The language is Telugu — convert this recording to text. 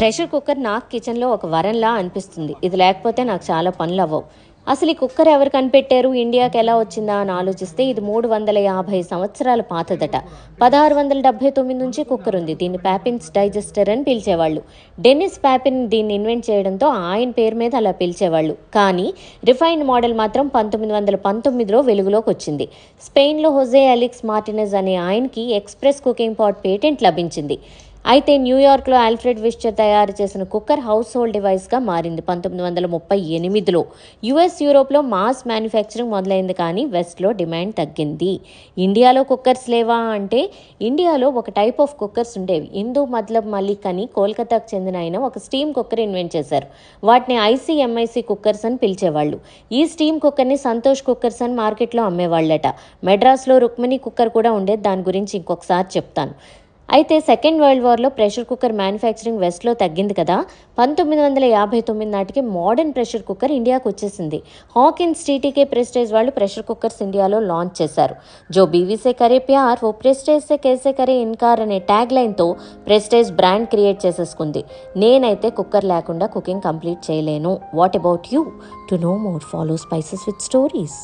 ప్రెషర్ కుక్కర్ నాకు కిచెన్లో ఒక వరంలా అనిపిస్తుంది. ఇది లేకపోతే నాకు చాలా పనులు అవ్వవు. అసలు ఈ కుక్కర్ ఎవరు కనిపెట్టారు, ఇండియాకి ఎలా వచ్చిందా అని ఆలోచిస్తే ఇది 350 సంవత్సరాల పాతదట. 1679 నుంచి కుక్కర్ ఉంది. దీన్ని ప్యాపిన్స్ డైజెస్టర్ అని పిలిచేవాళ్ళు. డెన్నిస్ ప్యాపిన్ దీన్ని ఇన్వెంట్ చేయడంతో ఆయన పేరు మీద అలా పిలిచేవాళ్ళు. కానీ రిఫైన్డ్ మోడల్ మాత్రం 1919లో వెలుగులోకి వచ్చింది. స్పెయిన్లో హోజే అలెక్స్ మార్టినెజ్ అనే ఆయనకి ఎక్స్ప్రెస్ కుకింగ్ పాట్ పేటెంట్ లభించింది. అయితే న్యూయార్క్లో ఆల్ఫ్రెడ్ విస్చర్ తయారు చేసిన కుక్కర్ హౌస్ హోల్డ్ డివైస్గా మారింది 1938లో. యుఎస్, యూరోప్లో మాస్ మ్యానుఫ్యాక్చరింగ్ మొదలైంది, కానీ వెస్ట్లో డిమాండ్ తగ్గింది. ఇండియాలో కుక్కర్స్ లేవా అంటే ఇండియాలో ఒక టైప్ ఆఫ్ కుక్కర్స్ ఉండేవి. ఇందు మత్లబ్ మలిక్ అని కోల్కతాకు చెందిన ఆయన ఒక స్టీమ్ కుక్కర్ ఇన్వెంట్ చేశారు. వాటిని ఐసీఎంఐసీ కుక్కర్స్ అని పిలిచేవాళ్ళు. ఈ స్టీమ్ కుక్కర్ని సంతోష్ కుక్కర్స్ అని మార్కెట్లో అమ్మేవాళ్ళట. మెడ్రాస్లో రుక్మిణి కుక్కర్ కూడా ఉండేది. దాని గురించి ఇంకొకసారి చెప్తాను. అయితే సెకండ్ వరల్డ్ వార్లో ప్రెషర్ కుక్కర్ మ్యానుఫ్యాక్చరింగ్ వెస్ట్లో తగ్గింది కదా. 1959 నాటికి మోడర్న్ ప్రెషర్ కుక్కర్ ఇండియాకు వచ్చేసింది. హాకిన్స్ టీటీకే ప్రెస్టేజ్ వాళ్ళు ప్రెషర్ కుక్కర్స్ ఇండియాలో లాంచ్ చేశారు. జో బీవీసే కరే ప్యార్ ఓ ప్రెస్టేజ్ సే కేసే కరే ఇన్కార్ అనే ట్యాగ్ లైన్తో ప్రెస్టేజ్ బ్రాండ్ క్రియేట్ చేసేసుకుంది. నేనైతే కుక్కర్ లేకుండా కుకింగ్ కంప్లీట్ చేయలేను. What about you? To know more, follow spices with stories.